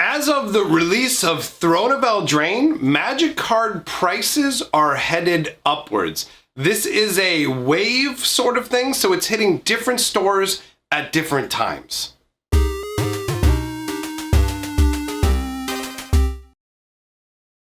As of the release of Throne of Eldraine, Magic card prices are headed upwards. This is a wave sort of thing, so it's hitting different stores at different times.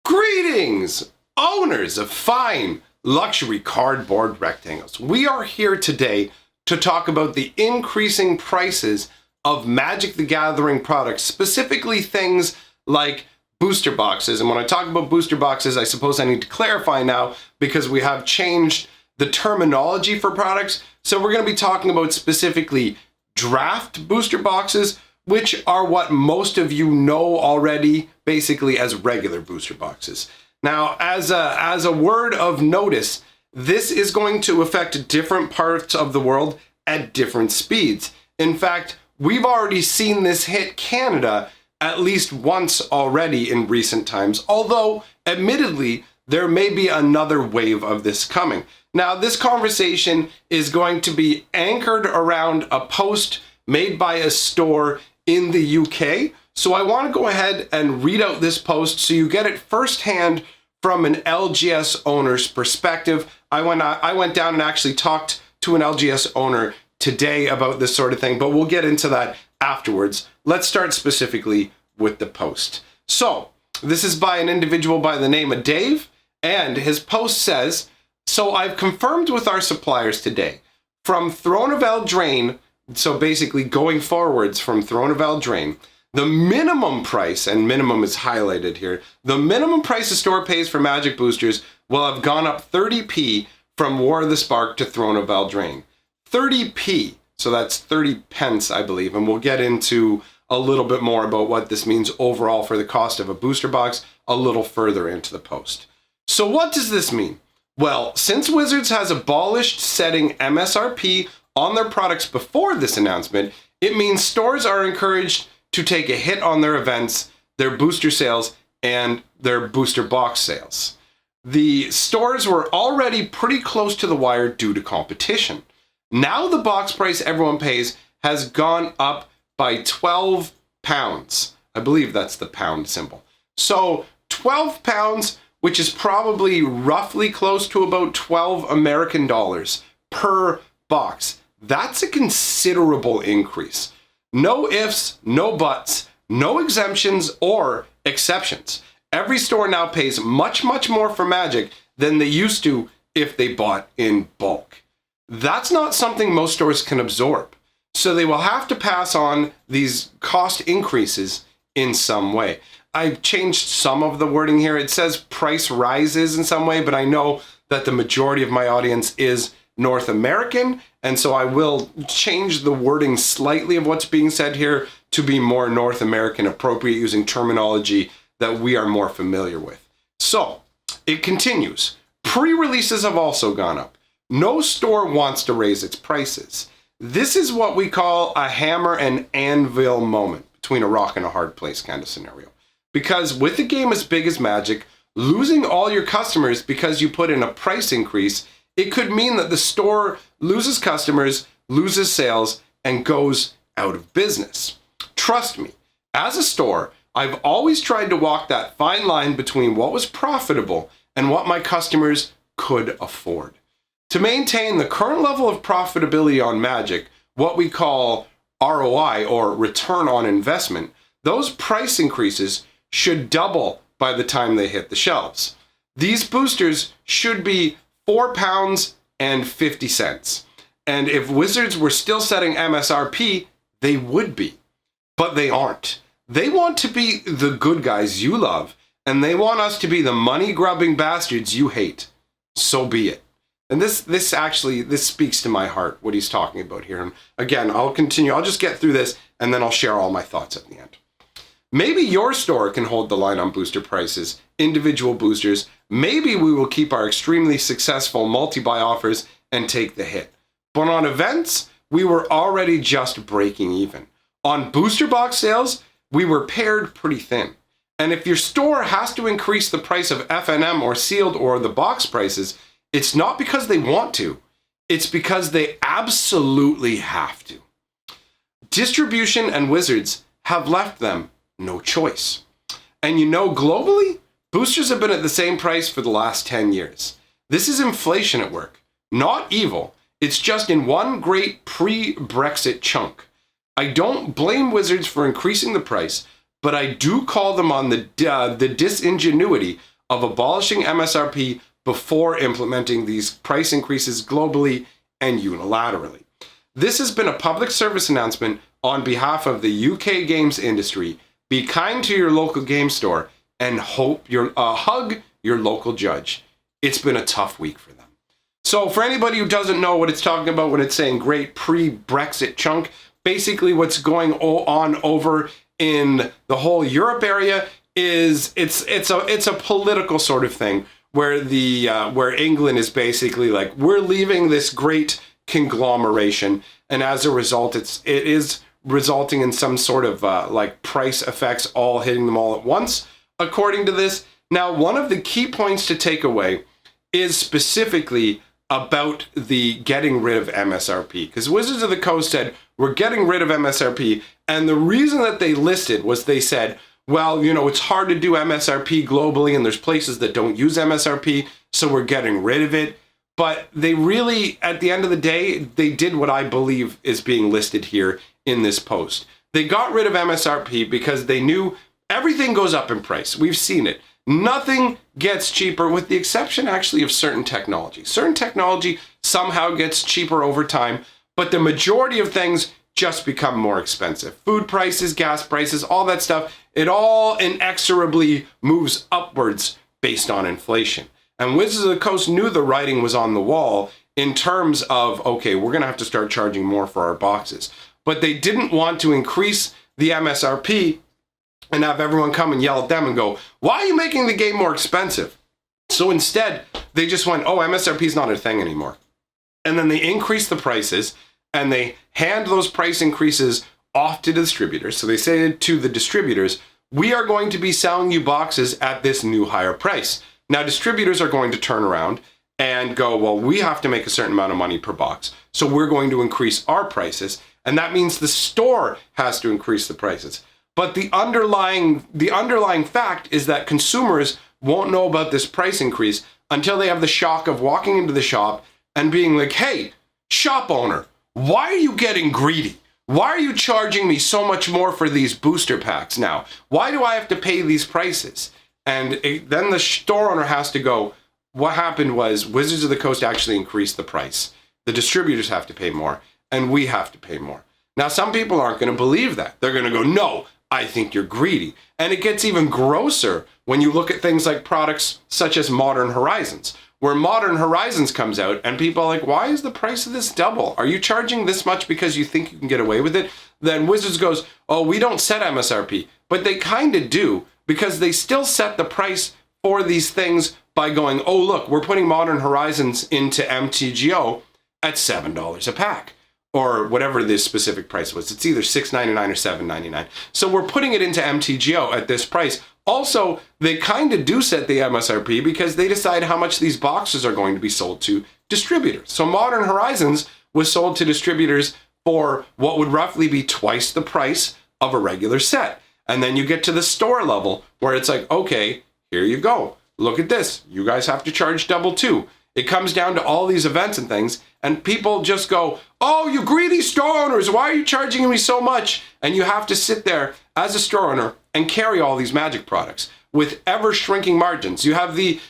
Greetings, owners of fine luxury cardboard rectangles. We are here today to talk about the increasing prices of Magic the Gathering products, specifically things like booster boxes. And when I talk about booster boxes, I suppose I need to clarify now because we have changed the terminology for products. So we're going to be talking about specifically draft booster boxes, which are what most of you know already, basically as regular booster boxes. Now, as a word of notice, this is going to affect different parts of the world at different speeds. In fact, we've already seen this hit Canada at least once already in recent times, although admittedly, there may be another wave of this coming. Now, this conversation is going to be anchored around a post made by a store in the UK. So I want to go ahead and read out this post so you get it firsthand from an LGS owner's perspective. I went down and actually talked to an LGS owner today about this sort of thing, but we'll get into that afterwards. Let's start specifically with the post. So this is by an individual by the name of Dave, and his post says, "So I've confirmed with our suppliers today from Throne of Eldraine," so basically going forwards from Throne of Eldraine, "the minimum price," and minimum is highlighted here, "the minimum price the store pays for Magic boosters will have gone up 30p from War of the Spark to Throne of Eldraine." 30p, so that's 30 pence, I believe, and we'll get into a little bit more about what this means overall for the cost of a booster box a little further into the post. So what does this mean? Well, since Wizards has abolished setting MSRP on their products before this announcement, it means stores are encouraged to take a hit on their events, their booster sales, and their booster box sales. The stores were already pretty close to the wire due to competition. Now the box price everyone pays has gone up by 12 pounds. I believe that's the pound symbol. So 12 pounds, which is probably roughly close to about 12 American dollars per box. That's a considerable increase. No ifs, no buts, no exemptions or exceptions. Every store now pays much, much more for Magic than they used to if they bought in bulk. That's not something most stores can absorb. So they will have to pass on these cost increases in some way. I've changed some of the wording here. It says price rises in some way, but I know that the majority of my audience is North American, and so I will change the wording slightly of what's being said here to be more North American appropriate, using terminology that we are more familiar with. So it continues. Pre-releases have also gone up. No store wants to raise its prices. This is what we call a hammer and anvil moment, between a rock and a hard place kind of scenario. Because with a game as big as Magic, losing all your customers because you put in a price increase, it could mean that the store loses customers, loses sales, and goes out of business. Trust me, as a store, I've always tried to walk that fine line between what was profitable and what my customers could afford. To maintain the current level of profitability on Magic, what we call ROI or return on investment, those price increases should double by the time they hit the shelves. These boosters should be £4.50. And if Wizards were still setting MSRP, they would be. But they aren't. They want to be the good guys you love, and they want us to be the money-grubbing bastards you hate. So be it. And this speaks to my heart, what he's talking about here. And again, I'll continue. I'll just get through this, and then I'll share all my thoughts at the end. Maybe your store can hold the line on booster prices, individual boosters. Maybe we will keep our extremely successful multi-buy offers and take the hit. But on events, we were already just breaking even. On booster box sales, we were paired pretty thin. And if your store has to increase the price of FNM or sealed or the box prices, it's not because they want to. It's because they absolutely have to. Distribution and Wizards have left them no choice. And you know, globally, boosters have been at the same price for the last 10 years. This is inflation at work, not evil. It's just in one great pre-Brexit chunk. I don't blame Wizards for increasing the price, but I do call them on the disingenuity of abolishing MSRP before implementing these price increases globally and unilaterally. This has been a public service announcement on behalf of the UK games industry. Be kind to your local game store and hug your local judge. It's been a tough week for them. So for anybody who doesn't know what it's talking about when it's saying great pre-Brexit chunk, basically what's going on over in the whole Europe area is it's a political sort of thing where where England is basically like, we're leaving this great conglomeration, and as a result it is resulting in some sort of like price effects all hitting them all at once, according to this. Now, one of the key points to take away is specifically about the getting rid of MSRP, because Wizards of the Coast said, we're getting rid of MSRP, and the reason that they listed was they said, well, you know, it's hard to do MSRP globally, and there's places that don't use MSRP, so we're getting rid of it. But they really, at the end of the day, they did what I believe is being listed here in this post. They got rid of MSRP because they knew everything goes up in price. We've seen it. Nothing gets cheaper, with the exception actually of certain technology. Certain technology somehow gets cheaper over time, but the majority of things just become more expensive. Food prices, gas prices, all that stuff, it all inexorably moves upwards based on inflation. And Wizards of the Coast knew the writing was on the wall in terms of, okay, we're going to have to start charging more for our boxes. But they didn't want to increase the MSRP and have everyone come and yell at them and go, why are you making the game more expensive? So instead, they just went, oh, MSRP is not a thing anymore. And then they increased the prices, and they hand those price increases off to distributors. So they say to the distributors, we are going to be selling you boxes at this new higher price. Now, distributors are going to turn around and go, well, we have to make a certain amount of money per box, so we're going to increase our prices. And that means the store has to increase the prices. But the underlying fact is that consumers won't know about this price increase until they have the shock of walking into the shop and being like, hey, shop owner, why are you getting greedy? Why are you charging me so much more for these booster packs now? Why do I have to pay these prices? And then the store owner has to go, what happened was Wizards of the Coast actually increased the price. The distributors have to pay more, and we have to pay more. Now, some people aren't going to believe that. They're going to go, no, I think you're greedy. And it gets even grosser when you look at things like products such as Modern Horizons, where Modern Horizons comes out and people are like, why is the price of this double? Are you charging this much because you think you can get away with it? Then Wizards goes, oh, we don't set MSRP. But they kind of do, because they still set the price for these things by going, oh, look, we're putting Modern Horizons into MTGO at $7 a pack, or whatever this specific price was. It's either $6.99 or $7.99. So we're putting it into MTGO at this price. Also, they kind of do set the MSRP because they decide how much these boxes are going to be sold to distributors. So Modern Horizons was sold to distributors for what would roughly be twice the price of a regular set. And then you get to the store level where it's like, okay, here you go. Look at this. You guys have to charge double too. It comes down to all these events and things, and people just go, oh, you greedy store owners, why are you charging me so much? And you have to sit there as a store owner and carry all these Magic products with ever shrinking margins. You have the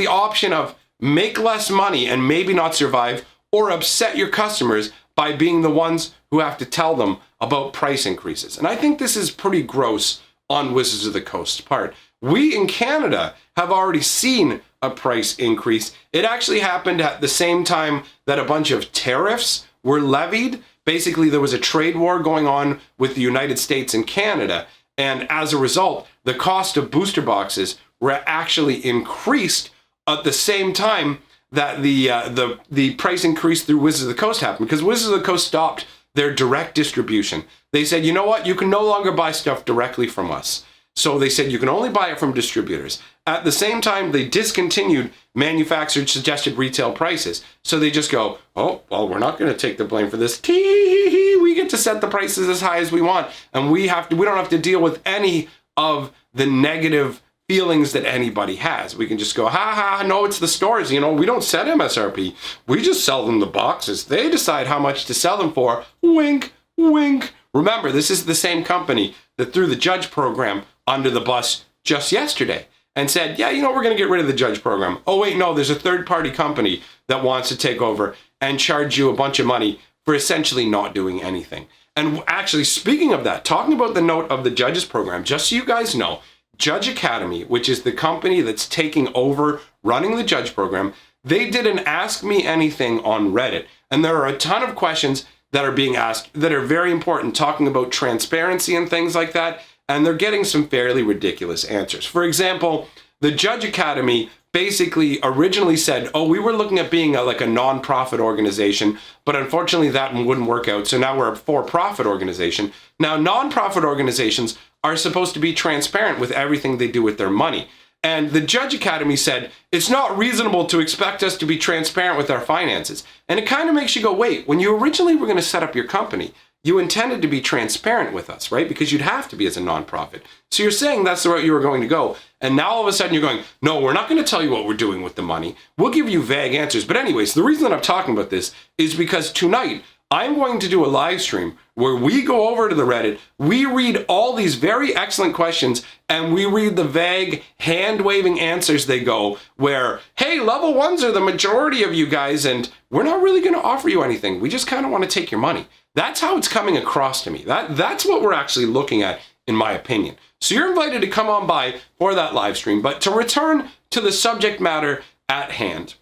option of make less money and maybe not survive, or upset your customers by being the ones who have to tell them about price increases. And I think this is pretty gross on Wizards of the Coast's part. We in Canada have already seen a price increase. It actually happened at the same time that a bunch of tariffs were levied. Basically, there was a trade war going on with the United States and Canada. And as a result, the cost of booster boxes were actually increased at the same time that the price increase through Wizards of the Coast happened, because Wizards of the Coast stopped their direct distribution. They said, you know what? You can no longer buy stuff directly from us. So they said you can only buy it from distributors. At the same time, they discontinued manufacturer suggested retail prices. So they just go, oh, well, we're not going to take the blame for this. We get to set the prices as high as we want. And we don't have to deal with any of the negative feelings that anybody has. We can just go, ha ha, no, it's the stores. You know, we don't set MSRP. We just sell them the boxes. They decide how much to sell them for. Wink, wink. Remember, this is the same company that threw the judge program under the bus just yesterday and said, yeah, you know, we're going to get rid of the judge program. Oh, wait, no, there's a third-party company that wants to take over and charge you a bunch of money for essentially not doing anything. And actually, speaking of that, talking about the note of the judges program, just so you guys know, Judge Academy, which is the company that's taking over running the judge program, they did an Ask Me Anything on Reddit. And there are a ton of questions that are being asked that are very important, talking about transparency and things like that. And they're getting some fairly ridiculous answers. For example, the Judge Academy basically originally said, oh, we were looking at being like a non-profit organization, but unfortunately that wouldn't work out. So now we're a for-profit organization. Now, non-profit organizations are supposed to be transparent with everything they do with their money. And the Judge Academy said, it's not reasonable to expect us to be transparent with our finances. And it kind of makes you go, wait, when you originally were going to set up your company, you intended to be transparent with us, right? Because you'd have to be as a nonprofit. So you're saying that's the route you were going to go. And now all of a sudden you're going, no, we're not going to tell you what we're doing with the money. We'll give you vague answers. But anyways, the reason that I'm talking about this is because tonight I'm going to do a live stream where we go over to the Reddit, we read all these very excellent questions, and we read the vague, hand-waving answers they go, where, hey, level ones are the majority of you guys, and we're not really going to offer you anything. We just kind of want to take your money. That's how it's coming across to me. That's what we're actually looking at, in my opinion. So you're invited to come on by for that live stream. But to return to the subject matter at hand,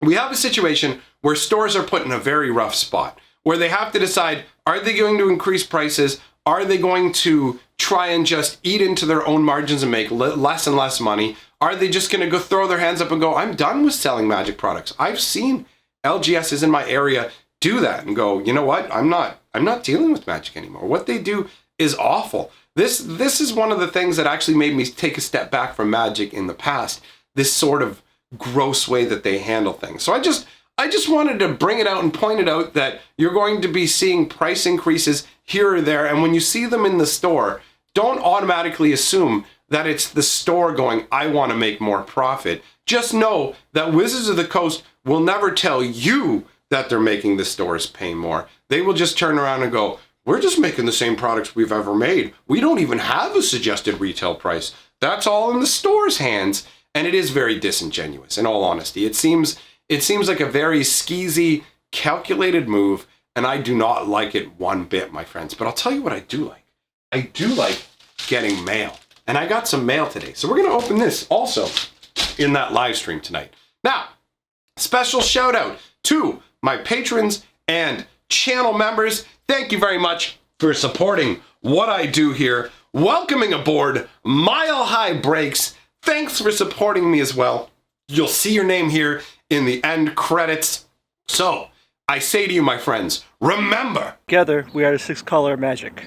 we have a situation where stores are put in a very rough spot, where they have to decide, are they going to increase prices? Are they going to try and just eat into their own margins and make less and less money? Are they just going to go throw their hands up and go, I'm done with selling Magic products? I've seen LGSs in my area do that and go, you know what? I'm not dealing with Magic anymore. What they do is awful. This is one of the things that actually made me take a step back from Magic in the past, this sort of gross way that they handle things. So I just wanted to bring it out and point it out that you're going to be seeing price increases here or there. And when you see them in the store, don't automatically assume that it's the store going, I want to make more profit. Just know that Wizards of the Coast will never tell you that they're making the stores pay more. They will just turn around and go, we're just making the same products we've ever made. We don't even have a suggested retail price. That's all in the store's hands. And it is very disingenuous, in all honesty. It seems like a very skeezy, calculated move, and I do not like it one bit, my friends. But I'll tell you what I do like. I do like getting mail. And I got some mail today. So we're going to open this also in that live stream tonight. Now, special shout out to my patrons and channel members. Thank you very much for supporting what I do here. Welcoming aboard Mile High Breaks. Thanks for supporting me as well. You'll see your name here in the end credits. So, I say to you, my friends, remember, together we are the 6 color Magic.